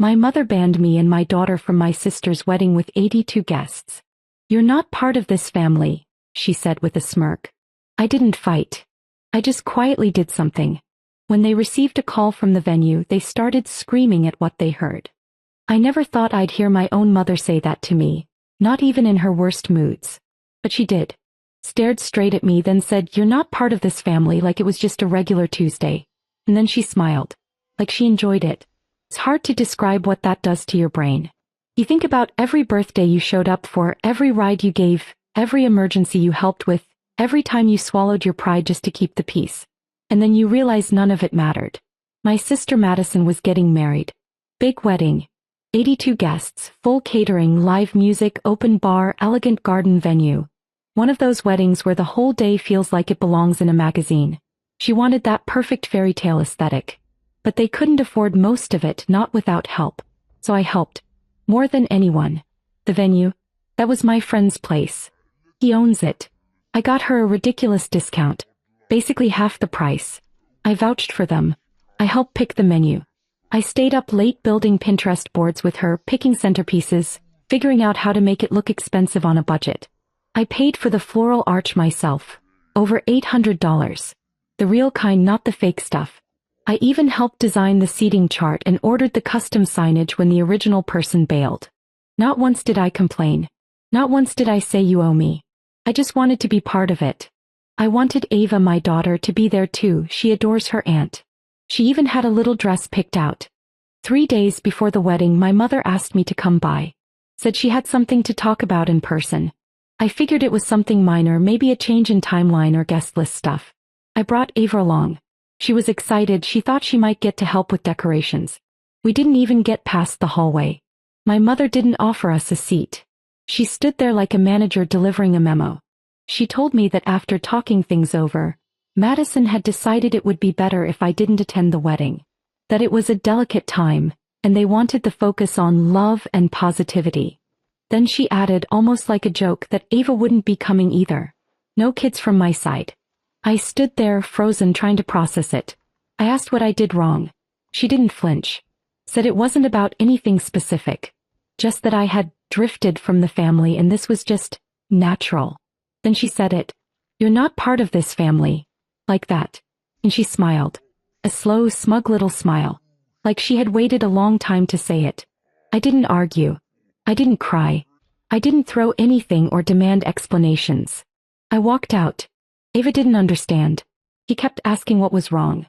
My mother banned me and my daughter from my sister's wedding with 82 guests. You're not part of this family, she said with a smirk. I didn't fight. I just quietly did something. When they received a call from the venue, they started screaming at what they heard. I never thought I'd hear my own mother say that to me, not even in her worst moods. But she did. Stared straight at me, then said, "You're not part of this family," like it was just a regular Tuesday. And then she smiled. Like she enjoyed it. It's hard to describe what that does to your brain. You think about every birthday you showed up for, every ride you gave, every emergency you helped with, every time you swallowed your pride just to keep the peace. And then you realize none of it mattered. My sister Madison was getting married. Big wedding. 82 guests, full catering, live music, open bar, elegant garden venue. One of those weddings where the whole day feels like it belongs in a magazine. She wanted that perfect fairy tale aesthetic. But they couldn't afford most of it, not without help. So I helped. More than anyone. The venue. That was my friend's place. He owns it. I got her a ridiculous discount. Basically half the price. I vouched for them. I helped pick the menu. I stayed up late building Pinterest boards with her, picking centerpieces, figuring out how to make it look expensive on a budget. I paid for the floral arch myself. Over $800. The real kind, not the fake stuff. I even helped design the seating chart and ordered the custom signage when the original person bailed. Not once did I complain. Not once did I say you owe me. I just wanted to be part of it. I wanted Ava, my daughter, to be there too. She adores her aunt. She even had a little dress picked out. 3 days before the wedding, my mother asked me to come by. Said she had something to talk about in person. I figured it was something minor, maybe a change in timeline or guest list stuff. I brought Ava along. She was excited. She thought she might get to help with decorations. We didn't even get past the hallway. My mother didn't offer us a seat. She stood there like a manager delivering a memo. She told me that after talking things over, Madison had decided it would be better if I didn't attend the wedding. That it was a delicate time, and they wanted the focus on love and positivity. Then she added, almost like a joke, that Ava wouldn't be coming either. No kids from my side. I stood there, frozen, trying to process it. I asked what I did wrong. She didn't flinch. Said it wasn't about anything specific. Just that I had drifted from the family and this was just natural. Then she said it. "You're not part of this family." Like that. And she smiled. A slow, smug little smile. Like she had waited a long time to say it. I didn't argue. I didn't cry. I didn't throw anything or demand explanations. I walked out. Ava didn't understand. He kept asking what was wrong.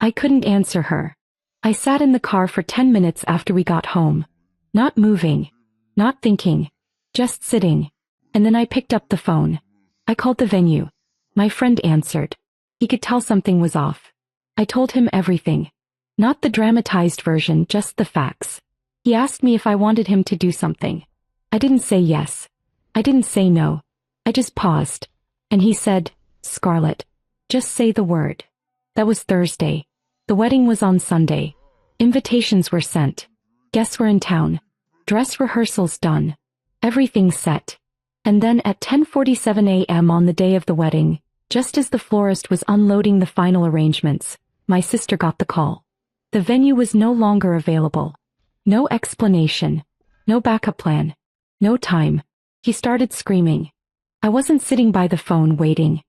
I couldn't answer her. I sat in the car for 10 minutes after we got home. Not moving. Not thinking. Just sitting. And then I picked up the phone. I called the venue. My friend answered. He could tell something was off. I told him everything. Not the dramatized version, just the facts. He asked me if I wanted him to do something. I didn't say yes. I didn't say no. I just paused. And he said, "Scarlett, just say the word." That was Thursday. The wedding was on Sunday. Invitations were sent. Guests were in town. Dress rehearsals done. Everything set. And then at 10:47 a.m. on the day of the wedding, just as the florist was unloading the final arrangements, my sister got the call. The venue was no longer available. No explanation. No backup plan. No time. He started screaming. I wasn't sitting by the phone waiting.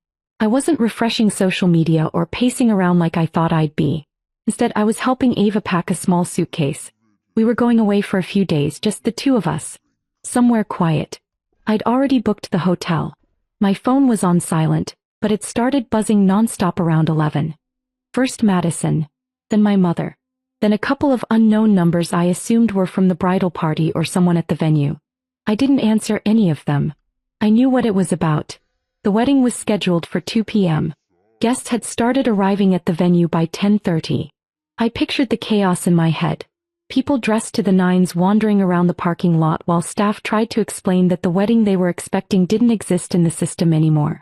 I wasn't refreshing social media or pacing around like I thought I'd be. Instead, I was helping Ava pack a small suitcase. We were going away for a few days, just the two of us. Somewhere quiet. I'd already booked the hotel. My phone was on silent, but it started buzzing nonstop around 11. First Madison, then my mother, then a couple of unknown numbers I assumed were from the bridal party or someone at the venue. I didn't answer any of them. I knew what it was about. The wedding was scheduled for 2 p.m. Guests had started arriving at the venue by 10:30. I pictured the chaos in my head. People dressed to the nines wandering around the parking lot while staff tried to explain that the wedding they were expecting didn't exist in the system anymore.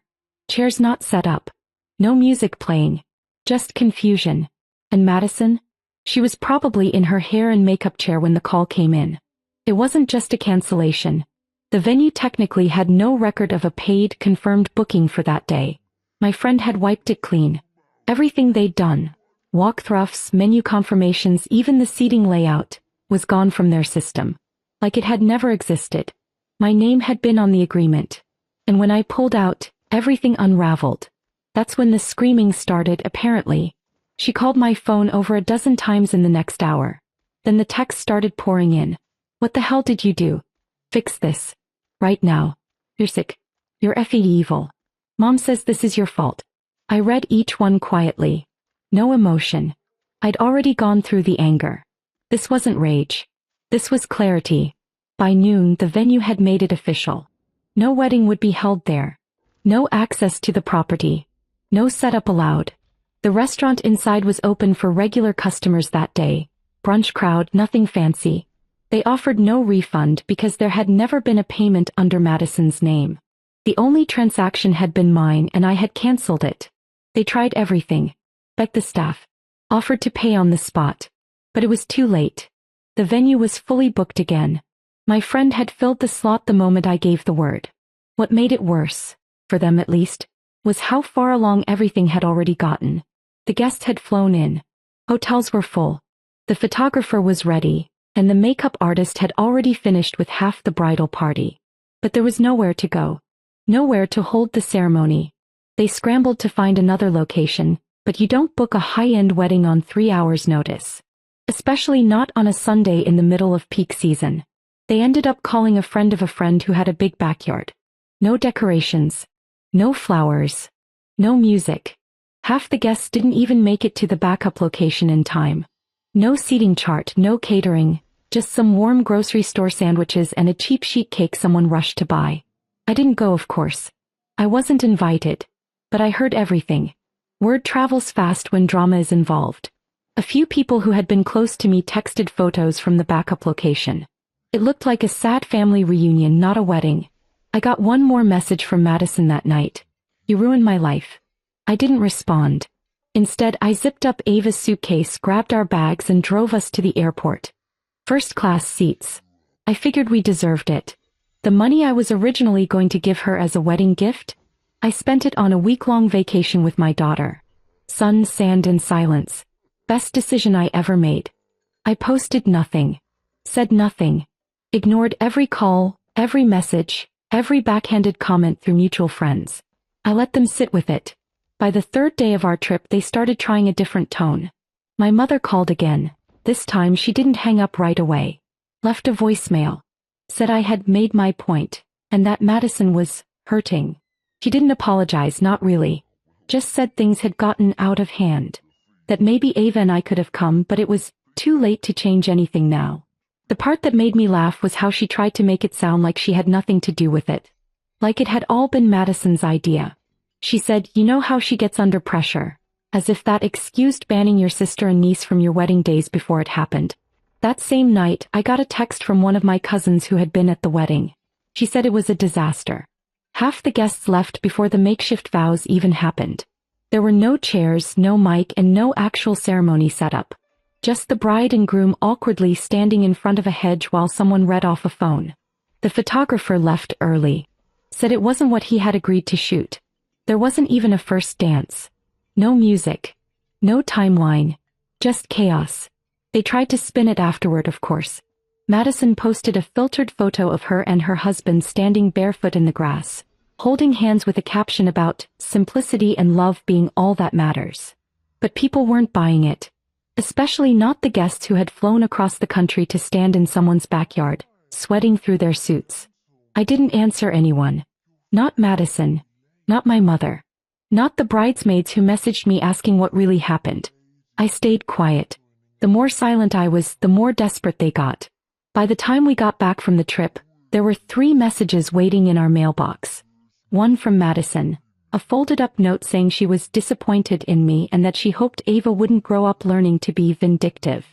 Chairs not set up. No music playing. Just confusion. And Madison? She was probably in her hair and makeup chair when the call came in. It wasn't just a cancellation. The venue technically had no record of a paid, confirmed booking for that day. My friend had wiped it clean. Everything they'd done. Walkthroughs, menu confirmations, even the seating layout. was gone from their system. Like it had never existed. My name had been on the agreement. And when I pulled out, everything unraveled. That's when the screaming started, apparently. She called my phone over a dozen times in the next hour. Then the texts started pouring in. What the hell did you do? Fix this. Right now. You're sick. You're effing evil. Mom says this is your fault. I read each one quietly. No emotion. I'd already gone through the anger. This wasn't rage. This was clarity. By noon, the venue had made it official. No wedding would be held there. No access to the property. No setup allowed. The restaurant inside was open for regular customers that day. Brunch crowd, nothing fancy. They offered no refund because there had never been a payment under Madison's name. The only transaction had been mine and I had cancelled it. They tried everything. Begged the staff. Offered to pay on the spot. But it was too late. The venue was fully booked again. My friend had filled the slot the moment I gave the word. What made it worse, for them at least, was how far along everything had already gotten. The guests had flown in. Hotels were full. The photographer was ready, and the makeup artist had already finished with half the bridal party. But there was nowhere to go. Nowhere to hold the ceremony. They scrambled to find another location, but you don't book a high-end wedding on 3 hours' notice. Especially not on a Sunday in the middle of peak season. They ended up calling a friend of a friend who had a big backyard. No decorations. No flowers. No music. Half the guests didn't even make it to the backup location in time. No seating chart, no catering, just some warm grocery store sandwiches and a cheap sheet cake someone rushed to buy. I didn't go, of course. I wasn't invited. But I heard everything. Word travels fast when drama is involved. A few people who had been close to me texted photos from the backup location. It looked like a sad family reunion, not a wedding. I got one more message from Madison that night. You ruined my life. I didn't respond. Instead, I zipped up Ava's suitcase, grabbed our bags and drove us to the airport. First-class seats. I figured we deserved it. The money I was originally going to give her as a wedding gift, I spent it on a week-long vacation with my daughter. Sun, sand and silence. Best decision I ever made. I posted nothing. Said nothing. Ignored every call, every message, every backhanded comment through mutual friends. I let them sit with it. By the third day of our trip they started trying a different tone. My mother called again. This time she didn't hang up right away. Left a voicemail. Said I had made my point, and that Madison was hurting. She didn't apologize, not really. Just said things had gotten out of hand. That maybe Ava and I could have come, but it was too late to change anything now. The part that made me laugh was how she tried to make it sound like she had nothing to do with it. Like it had all been Madison's idea. She said, you know how she gets under pressure. As if that excused banning your sister and niece from your wedding days before it happened. That same night, I got a text from one of my cousins who had been at the wedding. She said it was a disaster. Half the guests left before the makeshift vows even happened. There were no chairs, no mic and no actual ceremony set up. Just the bride and groom awkwardly standing in front of a hedge while someone read off a phone. The photographer left early. Said it wasn't what he had agreed to shoot. There wasn't even a first dance. No music. No timeline. Just chaos. They tried to spin it afterward, of course. Madison posted a filtered photo of her and her husband standing barefoot in the grass, holding hands with a caption about simplicity and love being all that matters. But people weren't buying it. Especially not the guests who had flown across the country to stand in someone's backyard, sweating through their suits. I didn't answer anyone. Not Madison. Not my mother. Not the bridesmaids who messaged me asking what really happened. I stayed quiet. The more silent I was, the more desperate they got. By the time we got back from the trip, there were 3 messages waiting in our mailbox. One from Madison. A folded-up note saying she was disappointed in me and that she hoped Ava wouldn't grow up learning to be vindictive.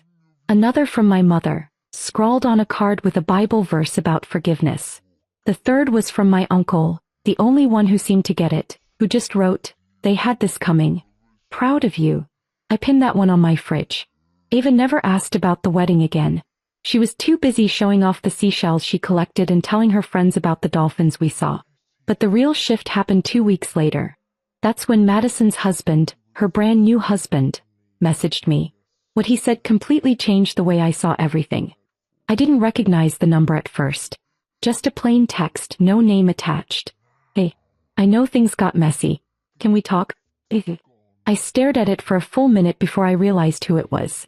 Another from my mother, scrawled on a card with a Bible verse about forgiveness. The third was from my uncle, the only one who seemed to get it, who just wrote, "They had this coming. Proud of you." I pinned that one on my fridge. Ava never asked about the wedding again. She was too busy showing off the seashells she collected and telling her friends about the dolphins we saw. But the real shift happened 2 weeks later. That's when Madison's husband, her brand new husband, messaged me. What he said completely changed the way I saw everything. I didn't recognize the number at first. Just a plain text, no name attached. Hey, I know things got messy. Can we talk? I stared at it for a full minute before I realized who it was.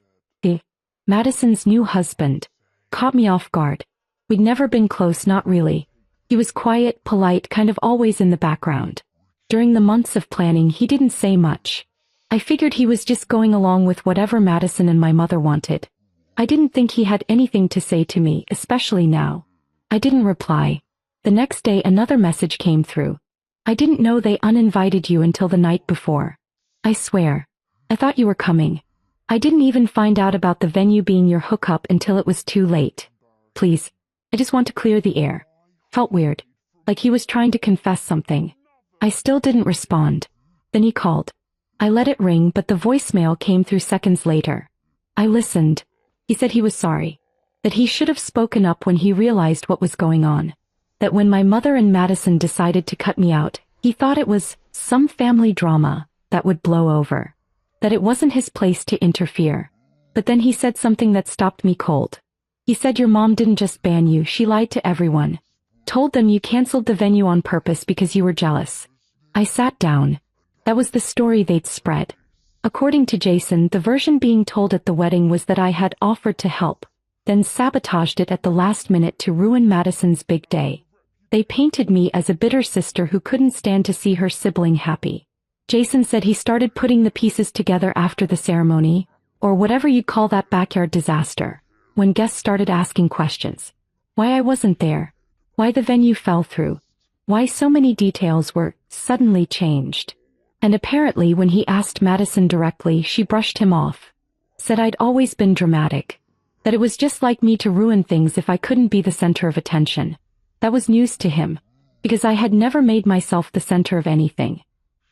Madison's new husband. Caught me off guard. We'd never been close, not really. He was quiet, polite, kind of always in the background. During the months of planning, he didn't say much. I figured he was just going along with whatever Madison and my mother wanted. I didn't think he had anything to say to me, especially now. I didn't reply. The next day another message came through. I didn't know they uninvited you until the night before. I swear. I thought you were coming. I didn't even find out about the venue being your hookup until it was too late. Please. I just want to clear the air. Felt weird. Like he was trying to confess something. I still didn't respond. Then he called. I let it ring, but the voicemail came through seconds later. I listened. He said he was sorry. That he should have spoken up when he realized what was going on. That when my mother and Madison decided to cut me out, he thought it was some family drama that would blow over. That it wasn't his place to interfere. But then he said something that stopped me cold. He said your mom didn't just ban you, she lied to everyone. Told them you canceled the venue on purpose because you were jealous. I sat down. That was the story they'd spread. According to Jason, the version being told at the wedding was that I had offered to help, then sabotaged it at the last minute to ruin Madison's big day. They painted me as a bitter sister who couldn't stand to see her sibling happy. Jason said he started putting the pieces together after the ceremony, or whatever you'd call that backyard disaster, when guests started asking questions. Why I wasn't there. Why the venue fell through. Why so many details were suddenly changed. And apparently when he asked Madison directly, she brushed him off. Said I'd always been dramatic. That it was just like me to ruin things if I couldn't be the center of attention. That was news to him, because I had never made myself the center of anything.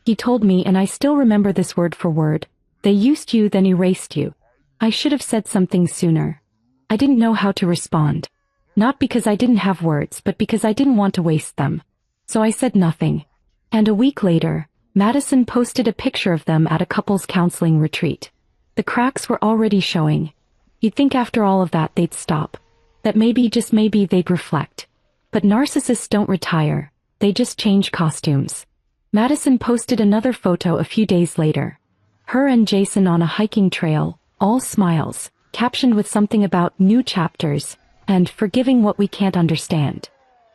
He told me, and I still remember this word for word, they used you then erased you. I should have said something sooner. I didn't know how to respond. Not because I didn't have words, but because I didn't want to waste them. So I said nothing. And a week later, Madison posted a picture of them at a couples counseling retreat. The cracks were already showing. You'd think after all of that they'd stop. That maybe, just maybe, they'd reflect. But narcissists don't retire. They just change costumes. Madison posted another photo a few days later. Her and Jason on a hiking trail, all smiles, captioned with something about new chapters, and forgiving what we can't understand.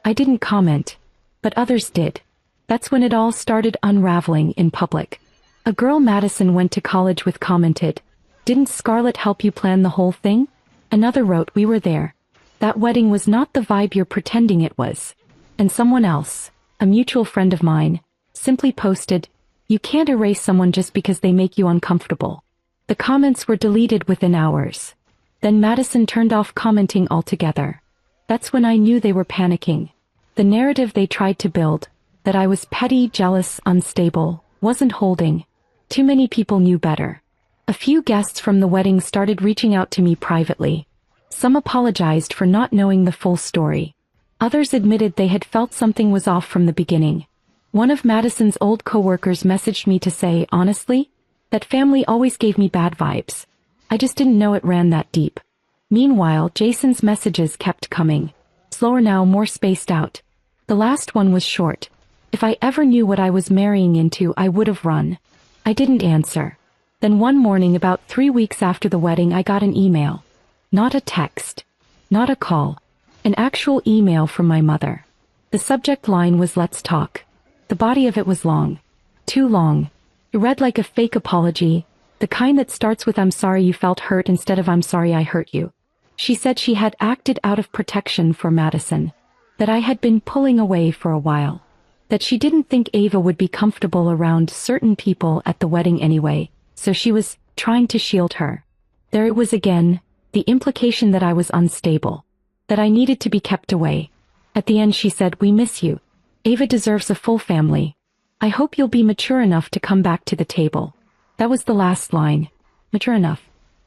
I didn't comment, but others did. That's when it all started unraveling in public. A girl Madison went to college with commented, "Didn't Scarlett help you plan the whole thing?" Another wrote, "We were there. That wedding was not the vibe you're pretending it was." And someone else, a mutual friend of mine, simply posted, "You can't erase someone just because they make you uncomfortable." The comments were deleted within hours. Then Madison turned off commenting altogether. That's when I knew they were panicking. The narrative they tried to build, that I was petty, jealous, unstable, wasn't holding. Too many people knew better. A few guests from the wedding started reaching out to me privately. Some apologized for not knowing the full story. Others admitted they had felt something was off from the beginning. One of Madison's old coworkers messaged me to say, honestly, that family always gave me bad vibes. I just didn't know it ran that deep. Meanwhile, Jason's messages kept coming. Slower now, more spaced out. The last one was short. If I ever knew what I was marrying into, I would have run. I didn't answer. Then one morning, about 3 weeks after the wedding, I got an email. Not a text. Not a call. An actual email from my mother. The subject line was "Let's talk." The body of it was long. Too long. It read like a fake apology, the kind that starts with "I'm sorry you felt hurt" instead of "I'm sorry I hurt you." She said she had acted out of protection for Madison. That I had been pulling away for a while. That she didn't think Ava would be comfortable around certain people at the wedding anyway, so she was trying to shield her. There it was again, the implication that I was unstable. That I needed to be kept away. At the end she said, "We miss you. Ava deserves a full family. I hope you'll be mature enough to come back to the table." That was the last line. Mature enough.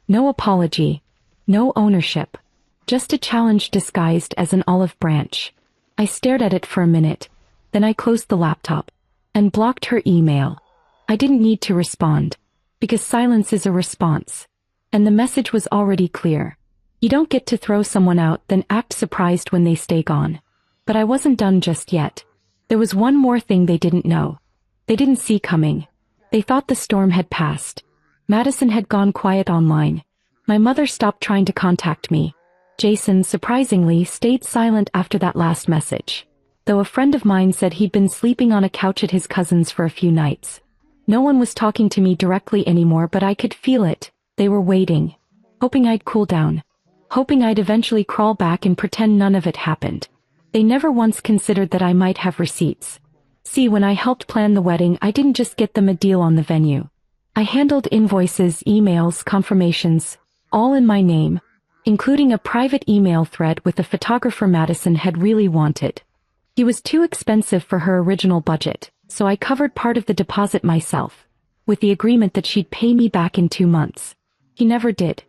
No apology. No ownership. Just a challenge disguised as an olive branch. I stared at it for a minute. Then I closed the laptop. And blocked her email. I didn't need to respond. Because silence is a response. And the message was already clear. You don't get to throw someone out then act surprised when they stay gone. But I wasn't done just yet. There was one more thing they didn't know. They didn't see coming. They thought the storm had passed. Madison had gone quiet online. My mother stopped trying to contact me. Jason, surprisingly, stayed silent after that last message. Though a friend of mine said he'd been sleeping on a couch at his cousin's for a few nights. No one was talking to me directly anymore, but I could feel it. They were waiting. Hoping I'd cool down. Hoping I'd eventually crawl back and pretend none of it happened. They never once considered that I might have receipts. See, when I helped plan the wedding, I didn't just get them a deal on the venue. I handled invoices, emails, confirmations, all in my name, including a private email thread with the photographer Madison had really wanted. He was too expensive for her original budget, so I covered part of the deposit myself, with the agreement that she'd pay me back in 2 months. He never did.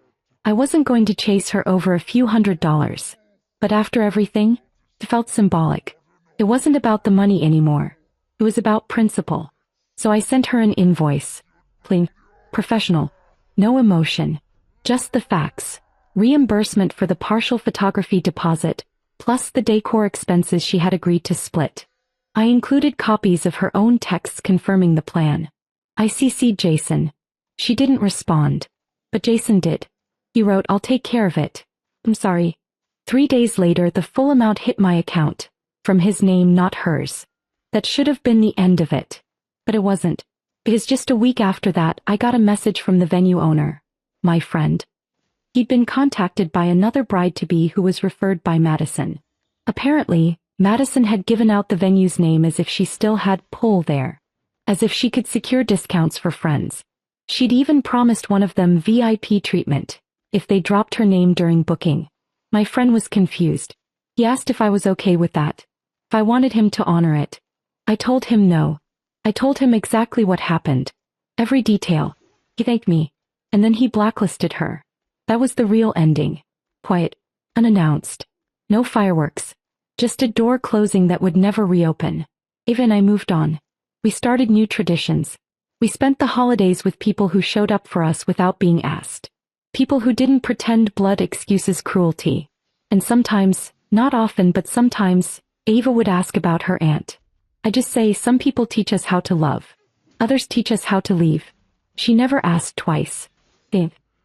I wasn't going to chase her over a few $100s. But after everything, it felt symbolic. It wasn't about the money anymore. It was about principle. So I sent her an invoice. Plain, professional, no emotion, just the facts. Reimbursement for the partial photography deposit, plus the decor expenses she had agreed to split. I included copies of her own texts confirming the plan. I CC'd Jason. She didn't respond. But Jason did. He wrote, "I'll take care of it. I'm sorry." 3 days later, the full amount hit my account. From his name, not hers. That should have been the end of it. But it wasn't. Because just a week after that, I got a message from the venue owner. My friend. He'd been contacted by another bride-to-be who was referred by Madison. Apparently, Madison had given out the venue's name as if she still had pull there. As if she could secure discounts for friends. She'd even promised one of them VIP treatment, if they dropped her name during booking. My friend was confused. He asked if I was okay with that. If I wanted him to honor it. I told him no. I told him exactly what happened. Every detail. He thanked me. And then he blacklisted her. That was the real ending. Quiet. Unannounced. No fireworks. Just a door closing that would never reopen. Eva and I moved on. We started new traditions. We spent the holidays with people who showed up for us without being asked. People who didn't pretend blood excuses cruelty. And sometimes, not often but sometimes, Ava would ask about her aunt. I just say some people teach us how to love. Others teach us how to leave. She never asked twice.